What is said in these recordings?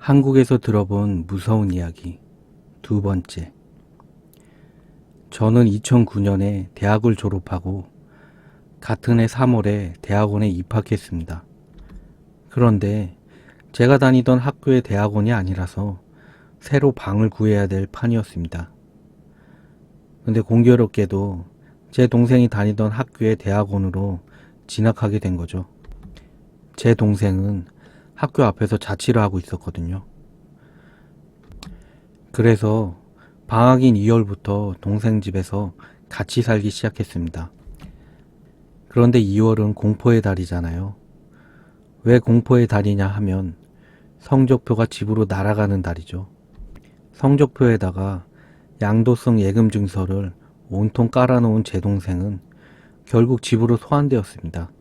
한국에서 들어본 무서운 이야기 두 번째. 저는 2009년에 대학을 졸업하고 같은 해 3월에 대학원에 입학했습니다. 그런데 제가 다니던 학교의 대학원이 아니라서 새로 방을 구해야 될 판이었습니다. 근데 공교롭게도 제 동생이 다니던 학교의 대학원으로 진학하게 된 거죠. 제 동생은 학교 앞에서 자취를 하고 있었거든요. 그래서 방학인 2월부터 동생 집에서 같이 살기 시작했습니다. 그런데 2월은 공포의 달이잖아요. 왜 공포의 달이냐 하면 성적표가 집으로 날아가는 달이죠. 성적표에다가 양도성 예금 증서를 온통 깔아놓은 제 동생은 결국 집으로 소환되었습니다.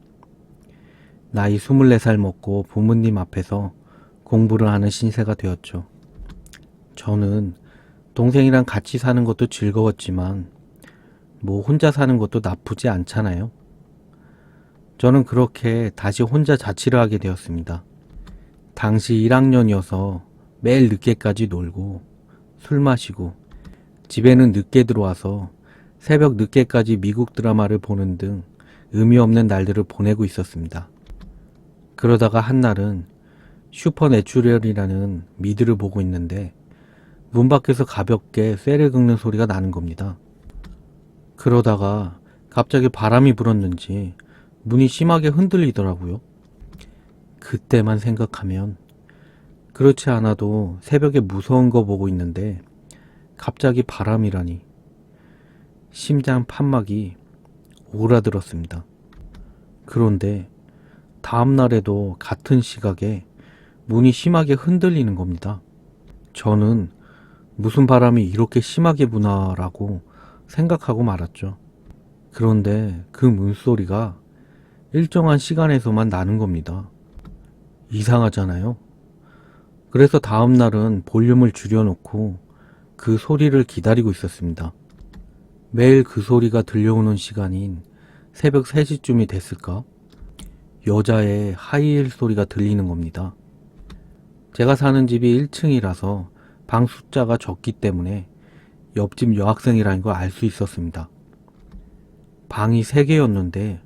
나이 24살 먹고 부모님 앞에서 공부를 하는 신세가 되었죠. 저는 동생이랑 같이 사는 것도 즐거웠지만 혼자 사는 것도 나쁘지 않잖아요. 저는 그렇게 다시 혼자 자취를 하게 되었습니다. 당시 1학년이어서 매일 늦게까지 놀고 술 마시고 집에는 늦게 들어와서 새벽 늦게까지 미국 드라마를 보는 등 의미 없는 날들을 보내고 있었습니다. 그러다가 한날은 슈퍼내추럴이라는 미드를 보고 있는데 문 밖에서 가볍게 쇠를 긁는 소리가 나는 겁니다. 그러다가 갑자기 바람이 불었는지 문이 심하게 흔들리더라고요. 그때만 생각하면 그렇지 않아도 새벽에 무서운 거 보고 있는데 갑자기 바람이라니 심장 판막이 오그라들었습니다. 그런데 다음날에도 같은 시각에 문이 심하게 흔들리는 겁니다. 저는 무슨 바람이 이렇게 심하게 부나라고 생각하고 말았죠. 그런데 그 문소리가 일정한 시간에서만 나는 겁니다. 이상하잖아요. 그래서 다음날은 볼륨을 줄여놓고 그 소리를 기다리고 있었습니다. 매일 그 소리가 들려오는 시간인 새벽 3시쯤이 됐을까? 여자의 하이힐 소리가 들리는 겁니다. 제가 사는 집이 1층이라서 방 숫자가 적기 때문에 옆집 여학생이라는 걸 알 수 있었습니다. 방이 3개였는데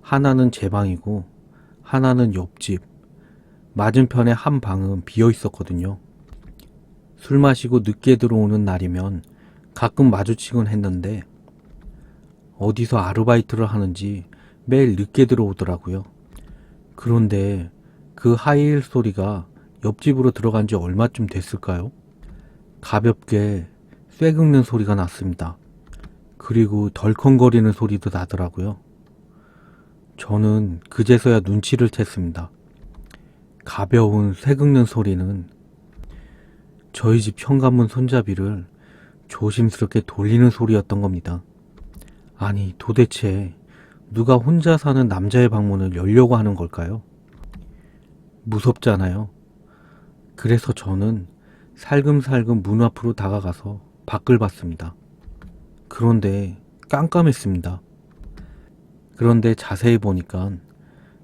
하나는 제 방이고 하나는 옆집, 맞은편에 한 방은 비어 있었거든요. 술 마시고 늦게 들어오는 날이면 가끔 마주치곤 했는데 어디서 아르바이트를 하는지 매일 늦게 들어오더라고요. 그런데 그 하이힐 소리가 옆집으로 들어간 지 얼마쯤 됐을까요? 가볍게 쇠 긁는 소리가 났습니다. 그리고 덜컹거리는 소리도 나더라고요. 저는 그제서야 눈치를 챘습니다. 가벼운 쇠 긁는 소리는 저희 집 현관문 손잡이를 조심스럽게 돌리는 소리였던 겁니다. 아니, 도대체 누가 혼자 사는 남자의 방문을 열려고 하는 걸까요? 무섭잖아요. 그래서 저는 살금살금 문 앞으로 다가가서 밖을 봤습니다. 그런데 깜깜했습니다. 그런데 자세히 보니까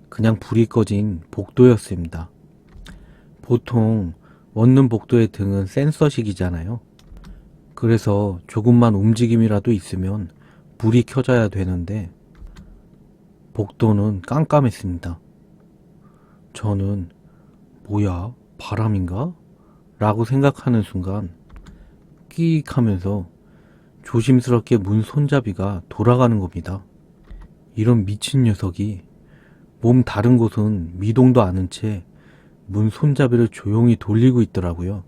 그냥 불이 꺼진 복도였습니다. 보통 원룸 복도의 등은 센서식이잖아요. 그래서 조금만 움직임이라도 있으면 불이 켜져야 되는데 복도는 깜깜했습니다. 저는 뭐야, 바람인가? 라고 생각하는 순간 끼익 하면서 조심스럽게 문 손잡이가 돌아가는 겁니다. 이런 미친 녀석이 몸 다른 곳은 미동도 않은 채 문 손잡이를 조용히 돌리고 있더라고요.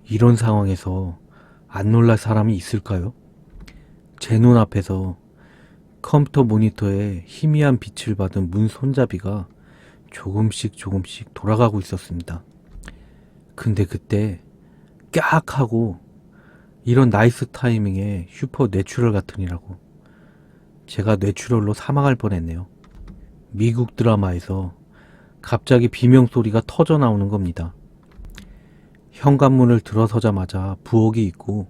이런 상황에서 안 놀랄 사람이 있을까요? 제 눈앞에서 컴퓨터 모니터에 희미한 빛을 받은 문 손잡이가 조금씩 돌아가고 있었습니다. 근데 그때 깍 하고 이런 나이스 타이밍에 슈퍼 뇌출혈 같으니라고 제가 뇌출혈로 사망할 뻔했네요. 미국 드라마에서 갑자기 비명소리가 터져 나오는 겁니다. 현관문을 들어서자마자 부엌이 있고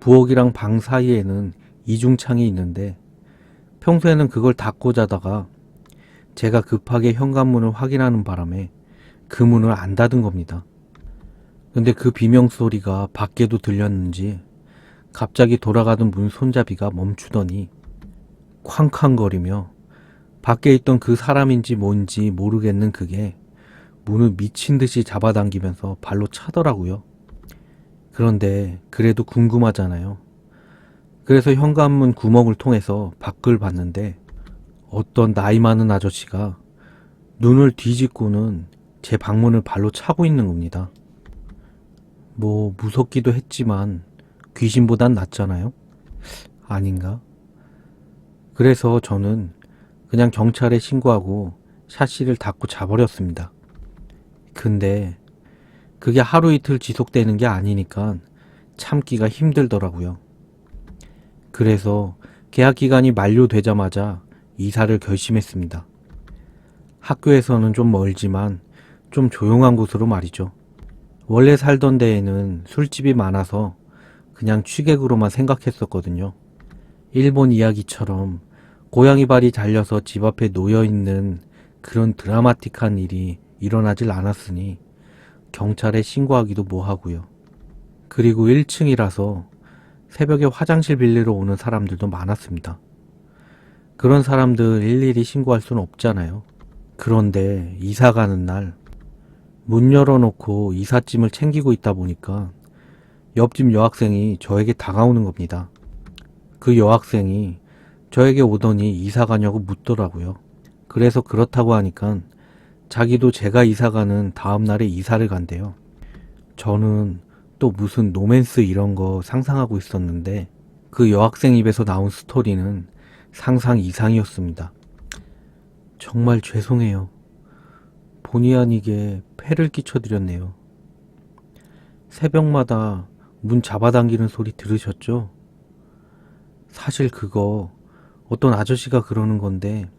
부엌이랑 방 사이에는 이중창이 있는데 평소에는 그걸 닫고 자다가 제가 급하게 현관문을 확인하는 바람에 그 문을 안 닫은 겁니다. 근데 그 비명소리가 밖에도 들렸는지 갑자기 돌아가던 문 손잡이가 멈추더니 쾅쾅거리며 밖에 있던 그 사람인지 뭔지 모르겠는 그게 문을 미친 듯이 잡아당기면서 발로 차더라고요. 그런데 그래도 궁금하잖아요. 그래서 현관문 구멍을 통해서 밖을 봤는데 어떤 나이 많은 아저씨가 눈을 뒤집고는 제 방문을 발로 차고 있는 겁니다. 뭐 무섭기도 했지만 귀신보단 낫잖아요? 아닌가? 그래서 저는 그냥 경찰에 신고하고 샤시를 닫고 자버렸습니다. 근데 그게 하루 이틀 지속되는 게 아니니까 참기가 힘들더라고요. 그래서 계약 기간이 만료되자마자 이사를 결심했습니다. 학교에서는 좀 멀지만 좀 조용한 곳으로 말이죠. 원래 살던 데에는 술집이 많아서 그냥 취객으로만 생각했었거든요. 일본 이야기처럼 고양이 발이 잘려서 집 앞에 놓여있는 그런 드라마틱한 일이 일어나질 않았으니 경찰에 신고하기도 뭐하고요. 그리고 1층이라서 새벽에 화장실 빌리러 오는 사람들도 많았습니다. 그런 사람들 일일이 신고할 수는 없잖아요. 그런데 이사 가는 날 문 열어놓고 이삿짐을 챙기고 있다 보니까 옆집 여학생이 저에게 다가오는 겁니다. 그 여학생이 저에게 오더니 이사 가냐고 묻더라고요. 그래서 그렇다고 하니까 자기도 제가 이사 가는 다음 날에 이사를 간대요. 저는 또 무슨 로맨스 이런 거 상상하고 있었는데 그 여학생 입에서 나온 스토리는 상상 이상이었습니다. 정말 죄송해요. 본의 아니게 폐를 끼쳐드렸네요. 새벽마다 문 잡아당기는 소리 들으셨죠? 사실 그거 어떤 아저씨가 그러는 건데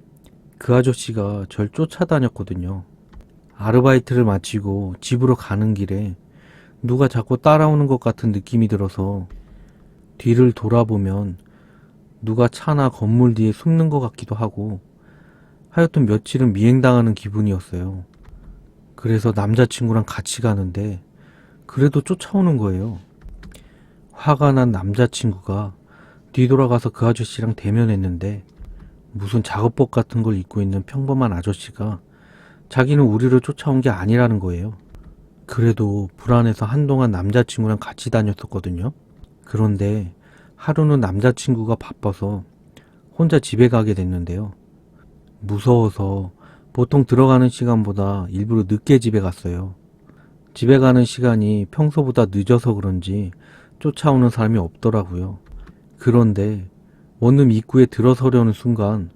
그 아저씨가 절 쫓아다녔거든요. 아르바이트를 마치고 집으로 가는 길에 누가 자꾸 따라오는 것 같은 느낌이 들어서 뒤를 돌아보면 누가 차나 건물 뒤에 숨는 것 같기도 하고 하여튼 며칠은 미행당하는 기분이었어요. 그래서 남자친구랑 같이 가는데 그래도 쫓아오는 거예요. 화가 난 남자친구가 뒤돌아가서 그 아저씨랑 대면했는데 무슨 작업복 같은 걸 입고 있는 평범한 아저씨가 자기는 우리를 쫓아온 게 아니라는 거예요. 그래도 불안해서 한동안 남자친구랑 같이 다녔었거든요. 그런데 하루는 남자친구가 바빠서 혼자 집에 가게 됐는데요. 무서워서 보통 들어가는 시간보다 일부러 늦게 집에 갔어요. 집에 가는 시간이 평소보다 늦어서 그런지 쫓아오는 사람이 없더라고요. 그런데 원룸 입구에 들어서려는 순간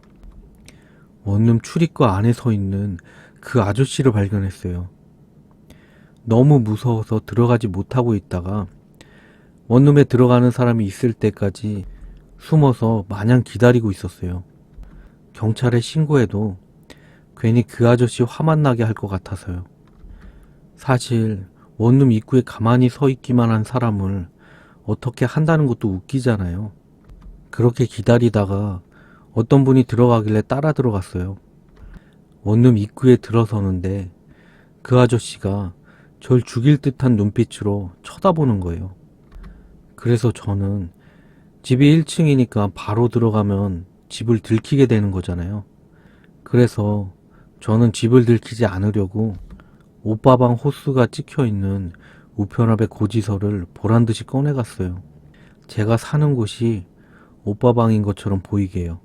원룸 출입구 안에 서 있는 그 아저씨를 발견했어요. 너무 무서워서 들어가지 못하고 있다가 원룸에 들어가는 사람이 있을 때까지 숨어서 마냥 기다리고 있었어요. 경찰에 신고해도 괜히 그 아저씨 화만 나게 할 것 같아서요. 사실 원룸 입구에 가만히 서 있기만 한 사람을 어떻게 한다는 것도 웃기잖아요. 그렇게 기다리다가 어떤 분이 들어가길래 따라 들어갔어요. 원룸 입구에 들어서는데 그 아저씨가 절 죽일 듯한 눈빛으로 쳐다보는 거예요. 그래서 저는 집이 1층이니까 바로 들어가면 집을 들키게 되는 거잖아요. 그래서 저는 집을 들키지 않으려고 오빠방 호수가 찍혀있는 우편함의 고지서를 보란듯이 꺼내갔어요. 제가 사는 곳이 오빠방인 것처럼 보이게요.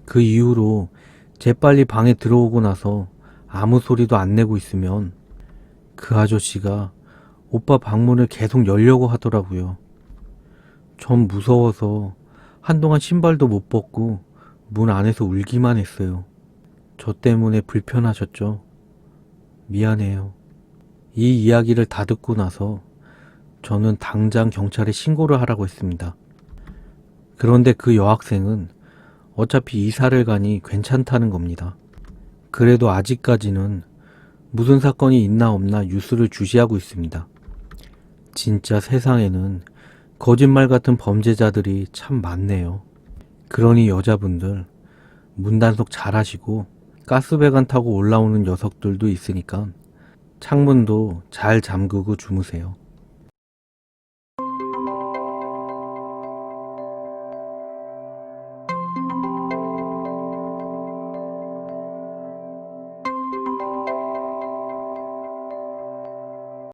그 이후로 재빨리 방에 들어오고 나서 아무 소리도 안 내고 있으면 그 아저씨가 오빠 방문을 계속 열려고 하더라고요. 전 무서워서 한동안 신발도 못 벗고 문 안에서 울기만 했어요. 저 때문에 불편하셨죠? 미안해요. 이 이야기를 다 듣고 나서 저는 당장 경찰에 신고를 하라고 했습니다. 그런데 그 여학생은 어차피 이사를 가니 괜찮다는 겁니다. 그래도 아직까지는 무슨 사건이 있나 없나 뉴스를 주시하고 있습니다. 진짜 세상에는 거짓말 같은 범죄자들이 참 많네요. 그러니 여자분들 문단속 잘 하시고 가스배관 타고 올라오는 녀석들도 있으니까 창문도 잘 잠그고 주무세요.